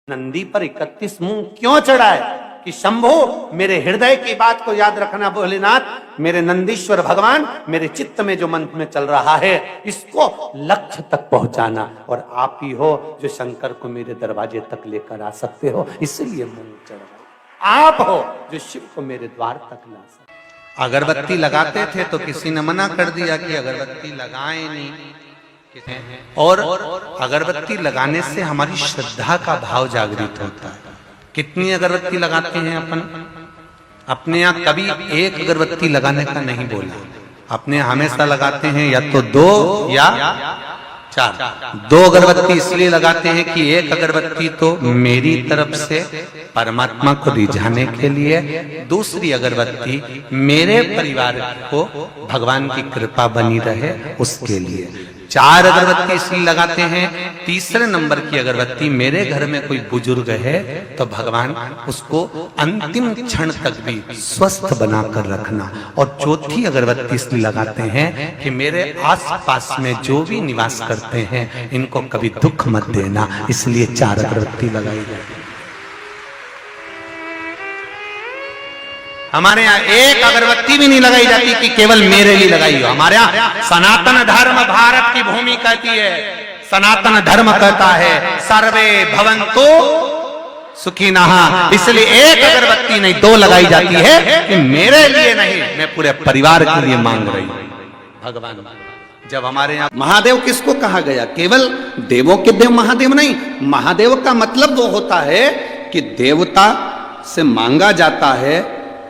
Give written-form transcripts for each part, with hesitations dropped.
नंदी पर 31 मूंग क्यों चढ़ाए कि शंभो मेरे हृदय की बात को याद रखना भोलेनाथ, मेरे नंदीश्वर भगवान मेरे चित्त में जो मंत्र में चल रहा है इसको लक्ष्य तक पहुंचाना, और आप ही हो जो शंकर को मेरे दरवाजे तक लेकर आ सकते हो, इसलिए मूंग चढ़ाए। आप हो जो शिव को मेरे द्वार तक ला सकते। अगरबत्ती लगाते थे तो किसी ने मना कर दिया कि अगरबत्ती लगाएं नहीं, और अगरबत्ती लगाने से हमारी श्रद्धा का भाव जागृत होता है। कितनी अगरबत्ती लगाते हैं अपन? अपने यहाँ कभी एक अगरबत्ती लगाने का नहीं बोला, अपने हमेशा लगाते हैं या तो 2 या 4। 2 अगरबत्ती इसलिए लगाते हैं कि एक अगरबत्ती तो मेरी तरफ से परमात्मा को रिझाने के लिए, दूसरी अगरबत्ती मेरे परिवार को भगवान की कृपा बनी रहे उसके लिए। 4 अगरबत्ती इसलिए लगाते हैं, तीसरे नंबर की अगरबत्ती मेरे घर में कोई बुजुर्ग है तो भगवान उसको अंतिम क्षण तक भी स्वस्थ बनाकर रखना, और चौथी अगरबत्ती इसलिए लगाते हैं कि मेरे आसपास में जो भी निवास करते हैं इनको कभी दुख मत देना, इसलिए 4 अगरबत्ती लगाई जाती है। हमारे यहाँ एक अगरबत्ती भी नहीं लगाई जाती कि केवल मेरे लिए लगाई हो। हमारे यहाँ सनातन धर्म भारत की भूमि कहती है, सनातन धर्म कहता है सर्वे भवन्तु सुखिनः, इसलिए एक अगरबत्ती नहीं 2 लगाई जाती है कि मेरे लिए नहीं, मैं पूरे परिवार के लिए मांग रही हूं। भगवान जब हमारे यहाँ महादेव किसको कहा गया? केवल देवों के देव महादेव नहीं, महादेव का मतलब वो होता है कि देवता से मांगा जाता है,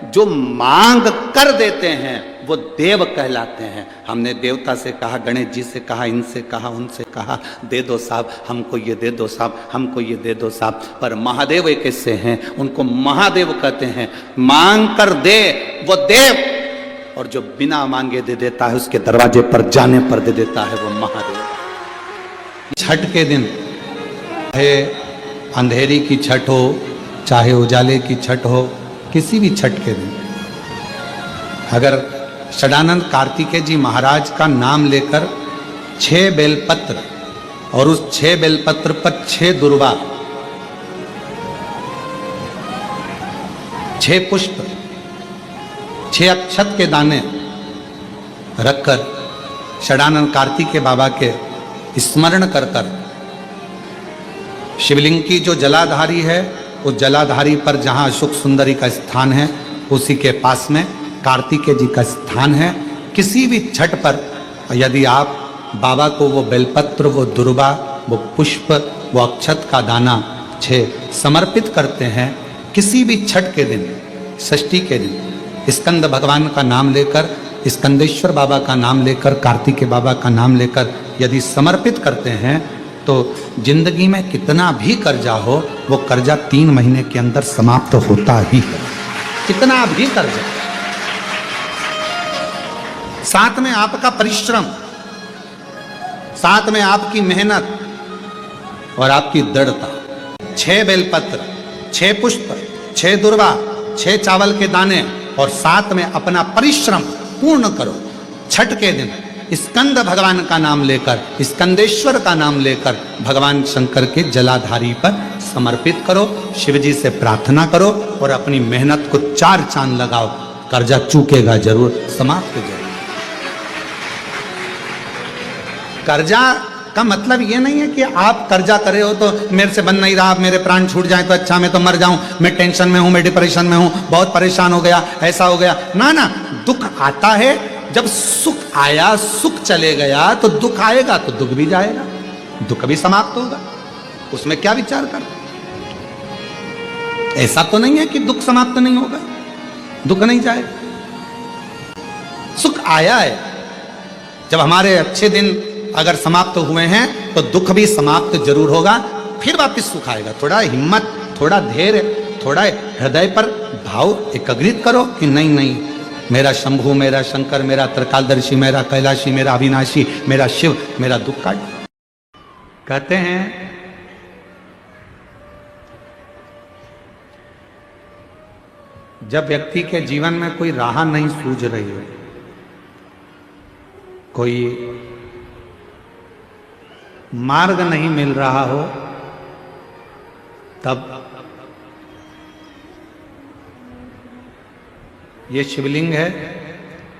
जो मांग कर देते हैं वो देव कहलाते हैं। हमने देवता से कहा, गणेश जी से कहा, इनसे कहा, उनसे कहा, दे दो साहब हमको ये दे दो साहब, हमको ये दे दो साहब, पर महादेव एक ऐसे हैं उनको महादेव कहते हैं। मांग कर दे वो देव, और जो बिना मांगे दे देता है उसके दरवाजे पर जाने पर दे देता है वो महादेव। छठ के दिन चाहे अंधेरी की छठ हो, चाहे उजाले की छठ हो, किसी भी छठ के दिन अगर षडानंद कार्तिकेय जी महाराज का नाम लेकर 6 बेलपत्र और उस 6 बेलपत्र पर 6 दुर्वा, 6 पुष्प, 6 अक्षत के दाने रखकर षडानंद कार्तिकेय बाबा के स्मरण कर कर शिवलिंग की जो जलाधारी है उस जलाधारी पर जहाँ अशोक सुंदरी का स्थान है उसी के पास में कार्तिकेय जी का स्थान है। किसी भी छठ पर यदि आप बाबा को वो बेलपत्र, वो दुर्वा, वो पुष्प, वो अक्षत का दाना 6 समर्पित करते हैं, किसी भी छठ के दिन, षष्ठी के दिन स्कंद भगवान का नाम लेकर, स्कंदेश्वर बाबा का नाम लेकर, कार्तिकेय बाबा का नाम लेकर यदि समर्पित करते हैं तो जिंदगी में कितना भी कर्जा हो वो कर्जा 3 महीने के अंदर समाप्त होता ही है। कितना भी कर्जा, साथ में आपका परिश्रम, साथ में आपकी मेहनत और आपकी दृढ़ता। 6 बेलपत्र, 6 पुष्प, 6 दुर्वा, 6 चावल के दाने और साथ में अपना परिश्रम पूर्ण करो। छठ के दिन स्कंद भगवान का नाम लेकर, स्कंदेश्वर का नाम लेकर भगवान शंकर के जलाधारी पर समर्पित करो, शिव जी से प्रार्थना करो और अपनी मेहनत को 4 चांद लगाओ, कर्जा चूकेगा जरूर, समाप्त हो जाएगा। कर्जा का मतलब ये नहीं है कि आप कर्जा करे हो तो मेरे से बन नहीं रहा, मेरे प्राण छूट जाए तो अच्छा, मैं तो मर जाऊं, मैं टेंशन में हूं, मैं डिप्रेशन में हूं, बहुत परेशान हो गया, ऐसा हो गया। ना ना, दुख आता है, जब सुख आया, सुख चले गया तो दुख आएगा तो दुख भी जाएगा, दुख भी समाप्त होगा, उसमें क्या विचार कर। ऐसा तो नहीं है कि दुख समाप्त नहीं होगा, दुख नहीं जाएगा। सुख आया है, जब हमारे अच्छे दिन अगर समाप्त हुए हैं तो दुख भी समाप्त जरूर होगा, फिर वापस सुख आएगा। थोड़ा हिम्मत, थोड़ा धैर्य, थोड़ा हृदय पर भाव एकाग्रित करो कि नहीं नहीं, मेरा शंभु, मेरा शंकर, मेरा त्रिकालदर्शी, मेरा कैलाशी, मेरा अविनाशी, मेरा शिव मेरा दुख काट। कहते हैं जब व्यक्ति के जीवन में कोई राह नहीं सूझ रही हो, कोई मार्ग नहीं मिल रहा हो, तब ये शिवलिंग है,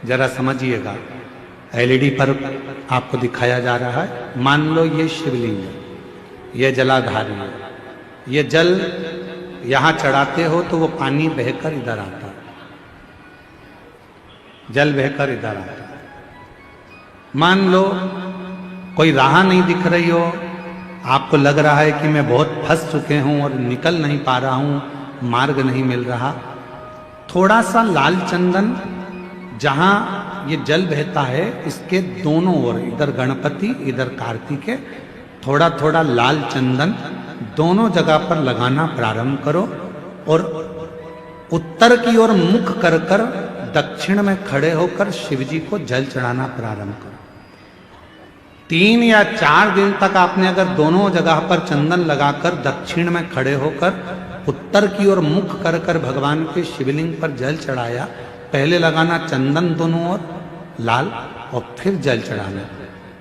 जरा समझिएगा। एलईडी पर आपको दिखाया जा रहा है। मान लो ये शिवलिंग है, ये जलाधारी है। ये जल यहां चढ़ाते हो तो वो पानी बहकर इधर आता है, जल बहकर इधर आता है। मान लो कोई राह नहीं दिख रही हो, आपको लग रहा है कि मैं बहुत फंस चुके हूं और निकल नहीं पा रहा हूं, मार्ग नहीं मिल रहा। थोड़ा सा लाल चंदन जहां ये जल बहता है, इसके दोनों ओर, इधर गणपति इधर कार्तिक है, थोड़ा थोड़ा लाल चंदन दोनों जगह पर लगाना प्रारंभ करो और उत्तर की ओर मुख कर कर दक्षिण में खड़े होकर शिव जी को जल चढ़ाना प्रारंभ करो। 3 या 4 दिन तक आपने अगर दोनों जगह पर चंदन लगाकर दक्षिण में खड़े होकर उत्तर की ओर मुख कर कर भगवान के शिवलिंग पर जल चढ़ाया, पहले लगाना चंदन दोनों ओर लाल और फिर जल चढ़ाना।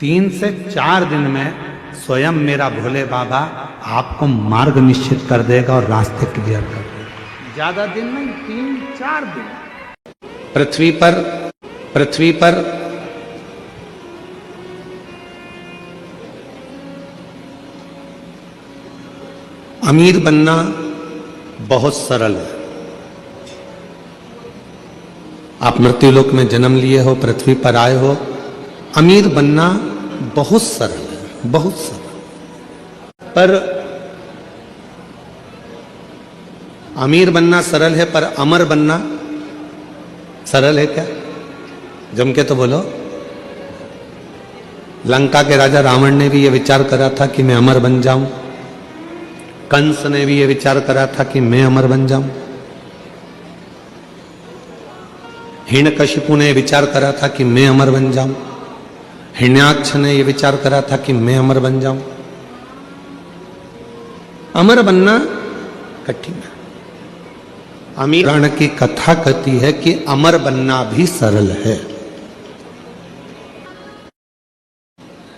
3 से 4 दिन में स्वयं मेरा भोले बाबा आपको मार्ग निश्चित कर देगा और रास्ते क्लियर कर देगा। ज्यादा दिन नहीं, 3-4 दिन। पृथ्वी पर अमीर बनना बहुत सरल है। आप मृत्युलोक में जन्म लिए हो, पृथ्वी पर आए हो, अमीर बनना बहुत सरल है, बहुत सरल। पर अमीर बनना सरल है, पर अमर बनना सरल है क्या? जम के तो बोलो। लंका के राजा रावण ने भी यह विचार करा था कि मैं अमर बन जाऊं। कंस ने भी यह विचार करा था कि मैं अमर बन जाऊं। हिरण्यकशिपु ने विचार करा था कि मैं अमर बन जाऊं। हिरण्याक्ष ने यह विचार करा था कि मैं अमर बन जाऊं। अमर बनना कठिन है। अमीर पुराण की कथा कहती है कि अमर बनना भी सरल है।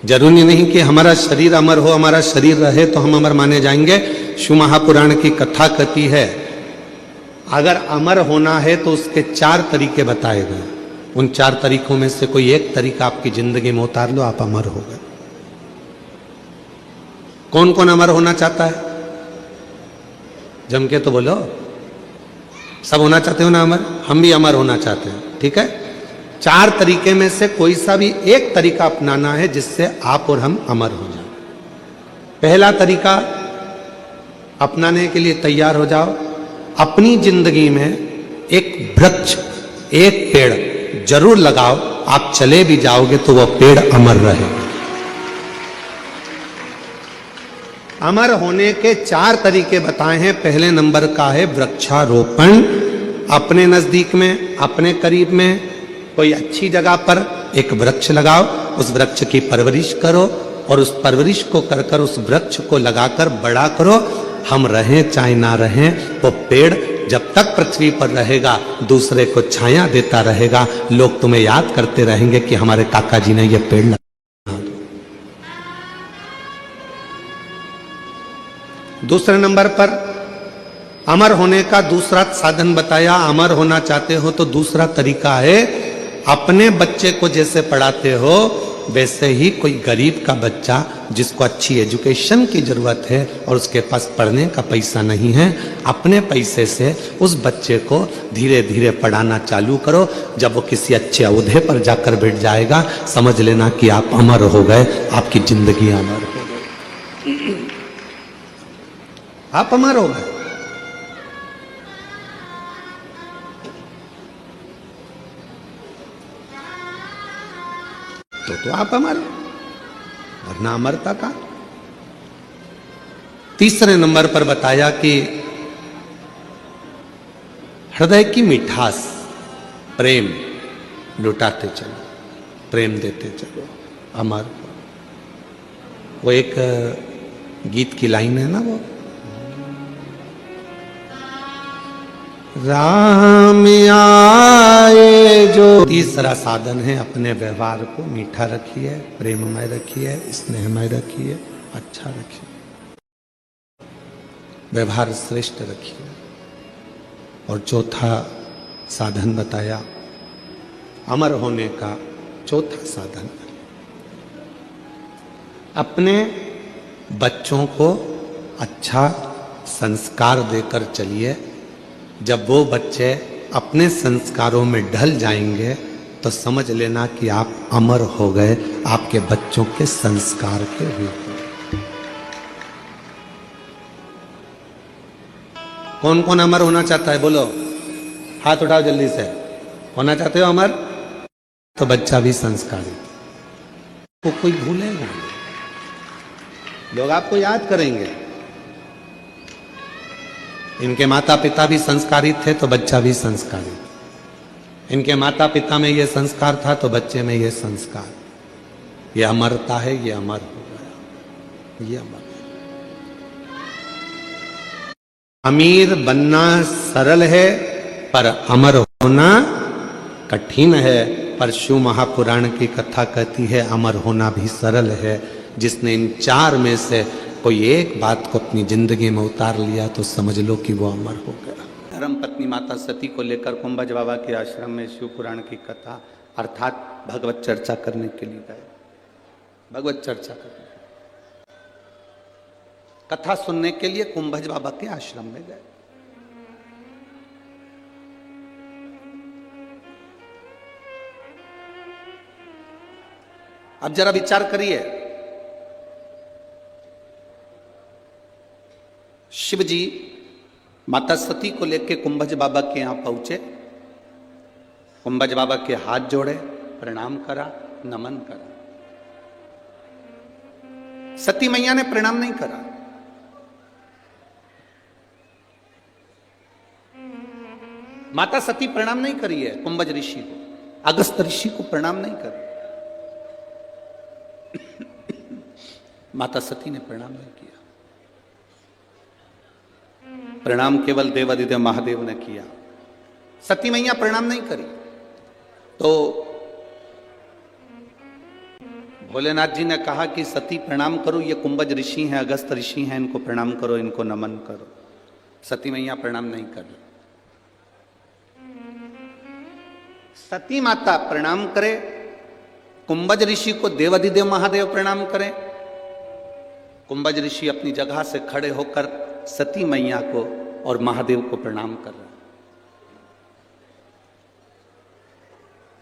जरूरी नहीं कि हमारा शरीर अमर हो, हमारा शरीर रहे तो हम अमर माने जाएंगे। शिव महापुराण की कथा कहती है अगर अमर होना है तो उसके 4 तरीके बताए गए। उन 4 तरीकों में से कोई एक तरीका आपकी जिंदगी में उतार लो, आप अमर हो गए। कौन कौन अमर होना चाहता है? जम के तो बोलो। सब होना चाहते हो ना अमर? हम भी अमर होना चाहते हैं, ठीक है। 4 तरीके में से कोई सा भी एक तरीका अपनाना है जिससे आप और हम अमर हो जाए। पहला तरीका अपनाने के लिए तैयार हो जाओ। अपनी जिंदगी में एक वृक्ष, एक पेड़ जरूर लगाओ। आप चले भी जाओगे तो वह पेड़ अमर रहेगा। अमर होने के 4 तरीके बताए हैं। पहले नंबर का है वृक्षारोपण। अपने नजदीक में, अपने करीब में कोई अच्छी जगह पर एक वृक्ष लगाओ, उस वृक्ष की परवरिश करो और उस परवरिश को कर कर उस वृक्ष को लगाकर बड़ा करो। हम रहें चाहे ना रहें, वो पेड़ जब तक पृथ्वी पर रहेगा दूसरे को छाया देता रहेगा। लोग तुम्हें याद करते रहेंगे कि हमारे काका जी ने ये पेड़ लगाया। दूसरे नंबर पर अमर होने का दूसरा साधन बताया। अमर होना चाहते हो तो दूसरा तरीका है अपने बच्चे को जैसे पढ़ाते हो वैसे ही कोई गरीब का बच्चा जिसको अच्छी एजुकेशन की जरूरत है और उसके पास पढ़ने का पैसा नहीं है, अपने पैसे से उस बच्चे को धीरे धीरे पढ़ाना चालू करो। जब वो किसी अच्छे ओहदे पर जाकर बैठ जाएगा, समझ लेना कि आप अमर हो गए, आपकी जिंदगी अमर हो गई, आप अमर हो गए। तो आप अमर, वरना अमरता का। तीसरे नंबर पर बताया कि हृदय की मिठास, प्रेम लुटाते चलो, प्रेम देते चलो, अमर। वो एक गीत की लाइन है ना, वो राम आए जो। तीसरा साधन है अपने व्यवहार को मीठा रखिए, प्रेममय रखिए, स्नेहमय रखिए, अच्छा रखिए। व्यवहार श्रेष्ठ रखिए। और चौथा साधन बताया अमर होने का, चौथा साधन अपने बच्चों को अच्छा संस्कार देकर चलिए। जब वो बच्चे अपने संस्कारों में ढल जाएंगे तो समझ लेना कि आप अमर हो गए, आपके बच्चों के संस्कार के रूप में। कौन कौन अमर होना चाहता है? बोलो, हाथ उठाओ जल्दी से। होना चाहते हो अमर? तो बच्चा भी संस्कारी, वो कोई भूलेगा नहीं, लोग आपको याद करेंगे। इनके माता पिता भी संस्कारी थे तो बच्चा भी संस्कारी, इनके माता पिता में ये संस्कार था तो बच्चे में ये संस्कार, ये अमरता है, ये अमर हो गया, ये अमर। अमीर बनना सरल है पर अमर होना कठिन है। पर शिव महापुराण की कथा कहती है अमर होना भी सरल है। जिसने इन चार में से कोई एक बात को अपनी जिंदगी में उतार लिया तो समझ लो कि वो अमर हो गया। धर्म पत्नी माता सती को लेकर कुंभज बाबा के आश्रम में शिव पुराण की कथा अर्थात भगवत चर्चा करने के लिए गए। भगवत चर्चा करने, कथा सुनने के लिए कुंभज बाबा के आश्रम में गए। अब जरा विचार करिए, शिव जी माता सती को लेकर कुंभज बाबा के यहां पहुंचे। कुंभज बाबा के हाथ जोड़े, प्रणाम करा, नमन करा। सती मैया ने प्रणाम नहीं करा। माता सती प्रणाम नहीं करी है कुंभज ऋषि को, अगस्त ऋषि को प्रणाम नहीं करी। माता सती ने प्रणाम नहीं किया। प्रणाम केवल देवादिदेव महादेव ने किया, सती मैया प्रणाम नहीं करी। तो भोलेनाथ जी ने कहा कि सती प्रणाम करो, ये कुंभज ऋषि हैं, अगस्त ऋषि हैं, इनको प्रणाम करो, इनको नमन करो। सती मैया प्रणाम नहीं कर रही। सती माता प्रणाम करे, कुंभज ऋषि को देवादिदेव महादेव प्रणाम करें। कुंभज ऋषि अपनी जगह से खड़े होकर सती मैया को और महादेव को प्रणाम कर रहे हैं।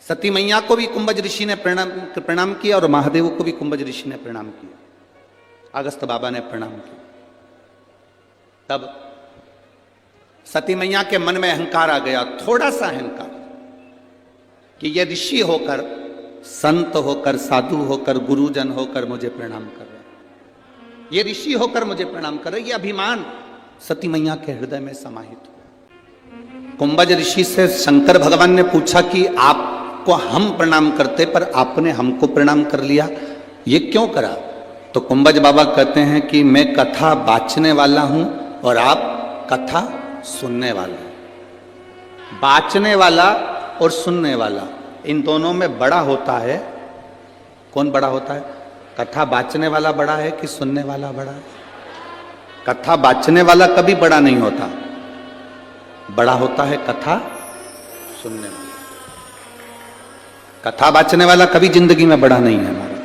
सती मैया को भी कुंभज ऋषि ने प्रणाम किया और महादेव को भी कुंभज ऋषि ने प्रणाम किया। अगस्त बाबा ने प्रणाम किया। तब सती मैया के मन में अहंकार आ गया, थोड़ा सा अहंकार, कि ये ऋषि होकर, संत होकर, साधु होकर, गुरुजन होकर मुझे प्रणाम कर रहे, ये ऋषि होकर मुझे प्रणाम कर रहे, ये अभिमान सती मैया के हृदय में समाहित हुआ। कुंभज ऋषि से शंकर भगवान ने पूछा कि आपको हम प्रणाम करते पर आपने हमको प्रणाम कर लिया, ये क्यों करा? तो कुंभज बाबा कहते हैं कि मैं कथा बाचने वाला हूं और आप कथा सुनने वाला। बाचने वाला और सुनने वाला, इन दोनों में बड़ा होता है कौन? बड़ा होता है कथा बाचने वाला बड़ा है कि सुनने वाला बड़ा है? कथा बाचने वाला कभी बड़ा नहीं होता, बड़ा होता है कथा सुनने वाला। कथा बाचने वाला कभी जिंदगी में बड़ा नहीं है हमारा,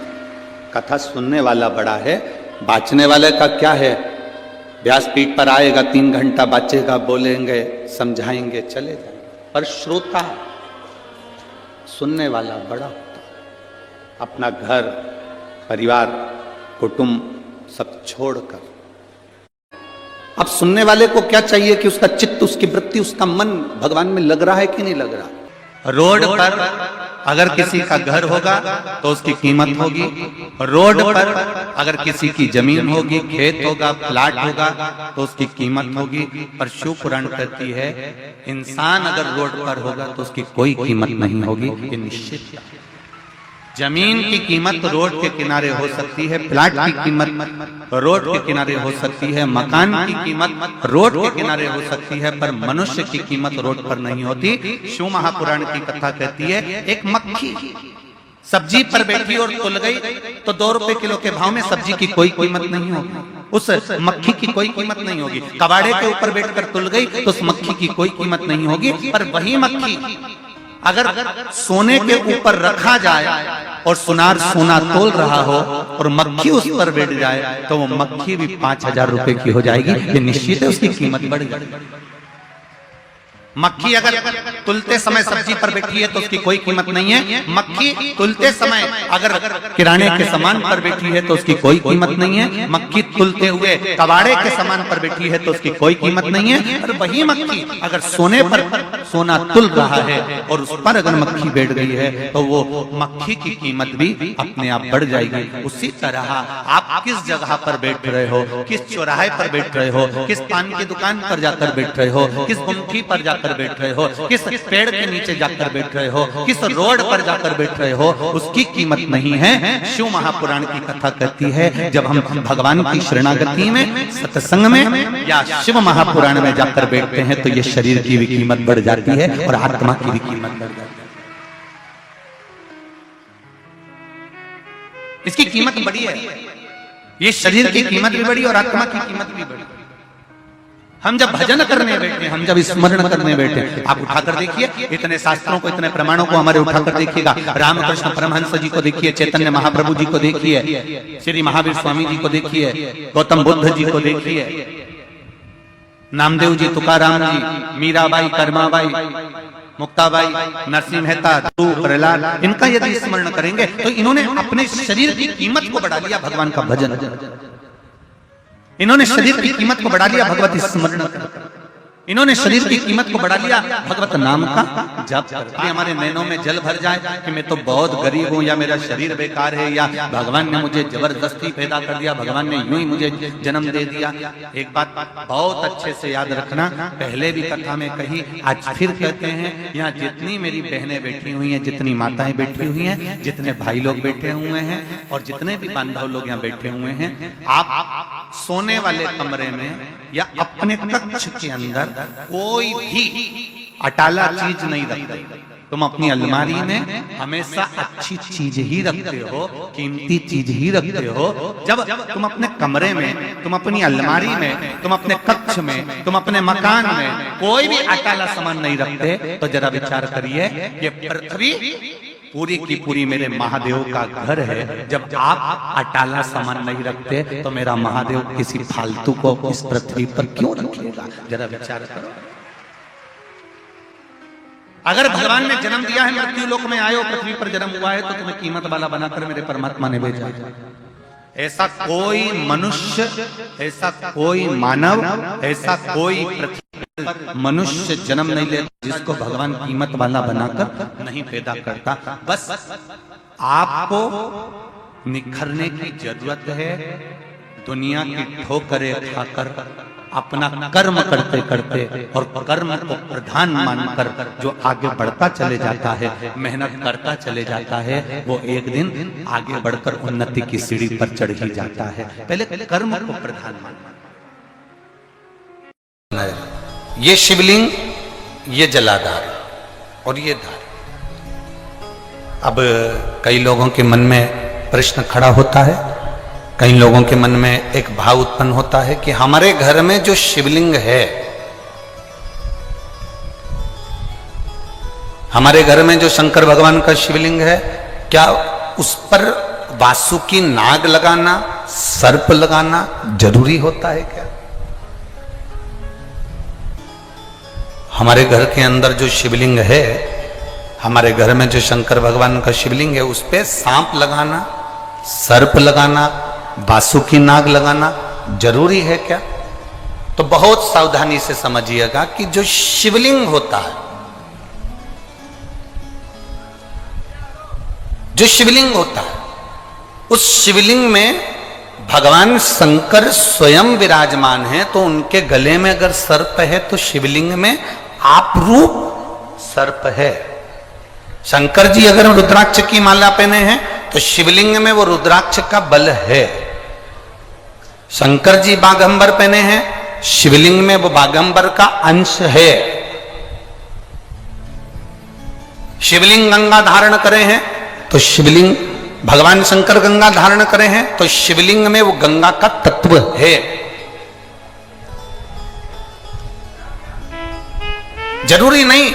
कथा सुनने वाला बड़ा है। बाचने वाले का क्या है, व्यासपीठ पर आएगा, 3 घंटा बाचेगा, बोलेंगे, समझाएंगे, चले जाएंगे। पर श्रोता, सुनने वाला बड़ा होता है। अपना घर, परिवार, कुटुंब सब छोड़कर। अब सुनने वाले को क्या चाहिए कि उसका चित्त, उसकी वृत्ति, उसका मन भगवान में लग रहा है कि नहीं लग रहा। रोड पर अगर किसी का घर होगा तो उसकी कीमत होगी, रोड पर अगर किसी की जमीन होगी, खेत होगा, प्लाट होगा तो उसकी कीमत होगी। पर शिव पुराण कहती है इंसान अगर रोड पर होगा तो उसकी कोई कीमत नहीं होगी, ये निश्चित। जमीन की कीमत रोड के किनारे हो सकती है, प्लाट की कीमत रोड के किनारे हो सकती है, मकान की कीमत रोड के किनारे हो सकती है, पर मनुष्य की कीमत रोड पर नहीं होती। शिव महापुराण की कथा कहती है एक मक्खी सब्जी पर बैठी और तुल गई तो 2 रुपए किलो के भाव में सब्जी की कोई कीमत नहीं होगी, उस मक्खी की कोई कीमत नहीं होगी। कबाड़े के ऊपर बैठकर तुल गई तो उस मक्खी की कोई कीमत नहीं होगी। पर वही मक्खी अगर सोने के ऊपर रखा जाए और सुनार सोना तोल रहा हो और मक्खी उस पर बैठ जाए तो वो मक्खी भी 5,000 रुपए की हो जाएगी। ये निश्चित है, उसकी कीमत बढ़ जाएगी। मक्खी अगर तुलते समय सब्जी पर बैठी है तो उसकी कोई कीमत नहीं है। मक्खी तुलते समय अगर किराने के सामान पर बैठी है तो उसकी कोई कीमत नहीं है। मक्खी तुलते हुए कबाड़े के सामान पर बैठी है तो उसकी कोई कीमत नहीं है। और वही मक्खी अगर सोने पर सोना तुल रहा है और उस पर अगर मक्खी बैठ गई है तो वो मक्खी की कीमत भी अपने आप बढ़ जाएगी। उसी तरह आप किस जगह पर बैठ रहे हो, किस चौराहे पर बैठ रहे हो, किस पान की दुकान पर जाकर बैठ रहे हो, किस गुमठी पर जाकर बैठ रहे हो, किस पेड़ के नीचे जाकर बैठ रहे हो, किस रोड पर जाकर बैठ रहे हो, उसकी कीमत नहीं है। शिव महापुराण की कथा कहती है जब हम भगवान की शरणागति में, सत्संग में या शिव महापुराण में जाकर बैठते हैं तो ये शरीर की भी कीमत बढ़ जाती है और आत्मा की भी कीमत बढ़ जाती है। इसकी कीमत बड़ी है, ये शरीर की कीमत भी बड़ी और आत्मा की कीमत भी बड़ी। हम जब भजन करने बैठे, हम जब स्मरण करने बैठे, आप उठाकर देखिए इतने शास्त्रों को, इतने प्रमाणों को हमारे उठाकर देखिएगा। रामकृष्ण परमहंस जी को देखिए, चैतन्य महाप्रभु जी को देखिए, श्री महावीर स्वामी जी को देखिए, गौतम बुद्ध जी को देखिए, नामदेव जी, तुकाराम जी, मीराबाई, कर्माबाई, मुक्ताबाई, नरसिंह मेहता, प्रहलाद, इनका यदि स्मरण करेंगे तो इन्होंने अपने शरीर की कीमत को बढ़ा लिया भगवान का भजन, इन्होंने शरीर की कीमत को बढ़ा लिया भगवत स्मरण, इन्होंने शरीर की कीमत को बढ़ा लिया भगवत नाम का जप करके। हमारे नैनों में जल भर जाए कि मैं तो बहुत गरीब हूं, या मेरा शरीर बेकार है, या भगवान ने मुझे जबरदस्ती पैदा कर दिया, भगवान ने यूं ही मुझे जन्म दे दिया। एक बात बहुत अच्छे से याद रखना, पहले भी कथा में कही, आज फिर कहते हैं, यहाँ जितनी मेरी बहनें बैठी हुई हैं, जितनी माताएं बैठी हुई हैं, जितने भाई लोग बैठे हुए हैं और जितने भी बांधव लोग यहाँ बैठे हुए हैं, आप सोने वाले कमरे में या अपने कक्ष के अंदर कोई भी अटाला चीज नहीं रखते। तुम अपनी अलमारी में हमेशा अच्छी चीज ही रखते हो, कीमती चीज ही रखते हो। जब तुम अपने कमरे में, तुम अपनी अलमारी में, तुम अपने कक्ष में, तुम अपने मकान में कोई भी अटाला सामान नहीं रखते तो जरा विचार करिए, ये पृथ्वी पूरी की पूरी मेरे महादेव का घर है। जब आप अटाला सामान नहीं रखते तो मेरा महादेव किसी फालतू को इस पृथ्वी पर क्यों रखेगा? जरा विचार करो। अगर भगवान ने जन्म दिया है, मृत्यु लोक में आए हो, पृथ्वी पर जन्म हुआ है, तो तुम्हें कीमत वाला बनाकर मेरे परमात्मा ने भेजा। ऐसा कोई मनुष्य, ऐसा कोई मानव, ऐसा कोई पृथ्वी पर मनुष्य जन्म नहीं लेता जिसको भगवान कीमत वाला बनाकर नहीं पैदा करता। बस आपको निखरने की जरूरत है। दुनिया की ठोकरें खाकर अपना कर्म करते करते और कर्म को प्रधान मानकर जो आगे बढ़ता चले जाता है, मेहनत करता चले जाता है, वो एक दिन आगे बढ़कर उन्नति की सीढ़ी पर चढ़ ही जाता है। पहले कर्म को प्रधान मानना। ये शिवलिंग, ये जलाधार और ये धार। अब कई लोगों के मन में प्रश्न खड़ा होता है, कई लोगों के मन में एक भाव उत्पन्न होता है कि हमारे घर में जो शिवलिंग है, हमारे घर में जो शंकर भगवान का शिवलिंग है, क्या उस पर वासुकी नाग लगाना, सर्प लगाना जरूरी होता है क्या? हमारे घर के अंदर जो शिवलिंग है, हमारे घर में जो शंकर भगवान का शिवलिंग है, उस पे सांप लगाना, सर्प लगाना, वासुकी नाग लगाना जरूरी है क्या? तो बहुत सावधानी से समझिएगा कि जो शिवलिंग होता है, जो शिवलिंग होता है, उस शिवलिंग में भगवान शंकर स्वयं विराजमान है। तो उनके गले में अगर सर्प है तो शिवलिंग में आप रूप सर्प है। शंकर जी अगर रुद्राक्ष की माला पहने हैं तो शिवलिंग में वो रुद्राक्ष का बल है। शंकर जी बागंबर पहने हैं, शिवलिंग में वो बागंबर का अंश है। शिवलिंग गंगा धारण करे हैं तो शिवलिंग, भगवान शंकर गंगा धारण करे हैं तो शिवलिंग में वो गंगा का तत्व है। जरूरी नहीं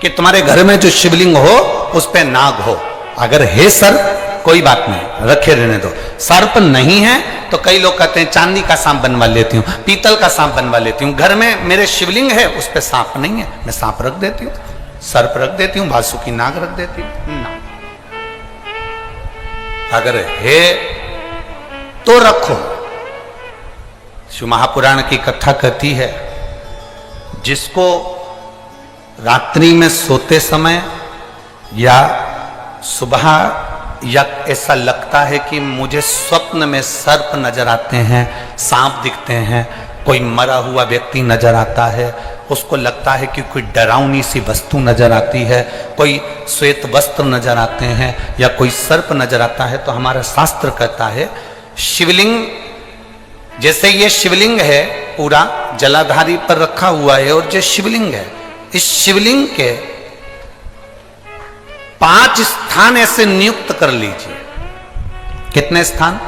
कि तुम्हारे घर में जो शिवलिंग हो उस पे नाग हो। अगर है सर्प कोई बात नहीं, रखे रहने दो। सर्प नहीं है तो कई लोग कहते हैं चांदी का सांप बनवा लेती हूँ, पीतल का सांप बनवा लेती हूँ। घर में मेरे शिवलिंग है, उस पे सांप नहीं है, मैं सांप रख देती हूँ, सर्प रख देती हूँ, वासुकी नाग रख देती हूँ ना। अगर है तो रखो। शिव महापुराण की कथा कहती है, जिसको रात्रि में सोते समय या सुबह या ऐसा लगता है कि मुझे स्वप्न में सर्प नजर आते हैं, सांप दिखते हैं, कोई मरा हुआ व्यक्ति नजर आता है, उसको लगता है कि कोई डरावनी सी वस्तु नजर आती है, कोई श्वेत वस्त्र नजर आते हैं या कोई सर्प नजर आता है, तो हमारा शास्त्र कहता है शिवलिंग, जैसे ये शिवलिंग है पूरा जलाधारी पर रखा हुआ है, और जो शिवलिंग है, इस शिवलिंग के 5 स्थान ऐसे नियुक्त कर लीजिए। कितने स्थान?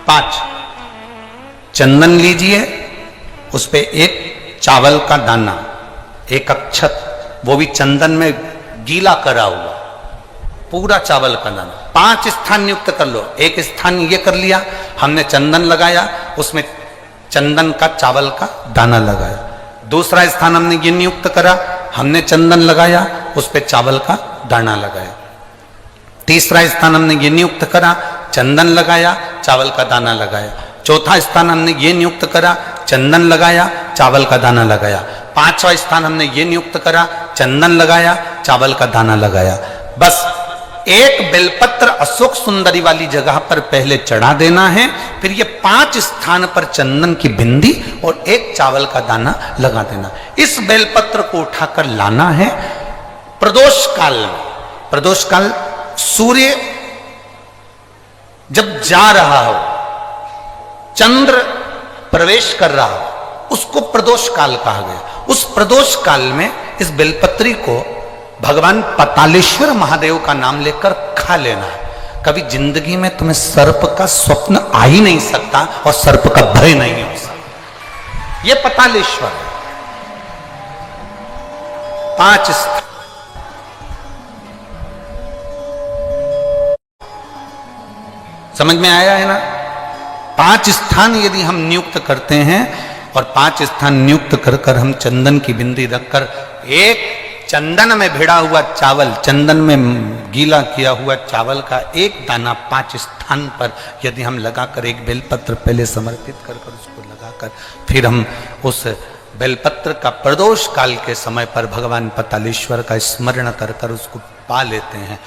5। चंदन लीजिए, उस पे एक चावल का दाना, एक अक्षत, वो भी चंदन में गीला करा हुआ, पूरा चावल का दाना। 5 स्थान नियुक्त कर लो। एक स्थान ये कर लिया, हमने चंदन लगाया, उसमें चंदन का चावल का दाना लगाया। दूसरा स्थान हमने ये नियुक्त करा, हमने चंदन लगाया, उस पे चावल का दाना लगाया। तीसरा स्थान हमने ये नियुक्त करा, चंदन लगाया, चावल का दाना लगाया। चौथा स्थान हमने ये नियुक्त करा, चंदन लगाया, चावल का दाना लगाया। 5वां स्थान हमने ये नियुक्त करा, चंदन लगाया, चावल का दाना लगाया। बस एक बेलपत्र अशोक सुंदरी वाली जगह पर पहले चढ़ा देना है, फिर ये 5 स्थान पर चंदन की बिंदी और एक चावल का दाना लगा देना। इस बेलपत्र को उठाकर लाना है प्रदोष काल में। प्रदोष काल सूर्य जब जा रहा हो, चंद्र प्रवेश कर रहा हो, उसको प्रदोष काल कहा गया। उस प्रदोष काल में इस बेलपत्री को भगवान पतालेश्वर महादेव का नाम लेकर खा लेना है। कभी जिंदगी में तुम्हें सर्प का स्वप्न आ ही नहीं सकता और सर्प का भय नहीं हो सकता। यह पतालेश्वर है। 5 स्थान समझ में आया है ना? 5 स्थान यदि हम नियुक्त करते हैं और 5 स्थान नियुक्त कर कर हम चंदन की बिंदी रखकर एक चंदन में भिड़ा हुआ चावल, चंदन में गीला किया हुआ चावल का एक दाना 5 स्थान पर यदि हम लगाकर एक बेलपत्र पहले समर्पित कर कर उसको लगाकर फिर हम उस बेलपत्र का प्रदोष काल के समय पर भगवान पतालेश्वर का स्मरण कर कर उसको पा लेते हैं।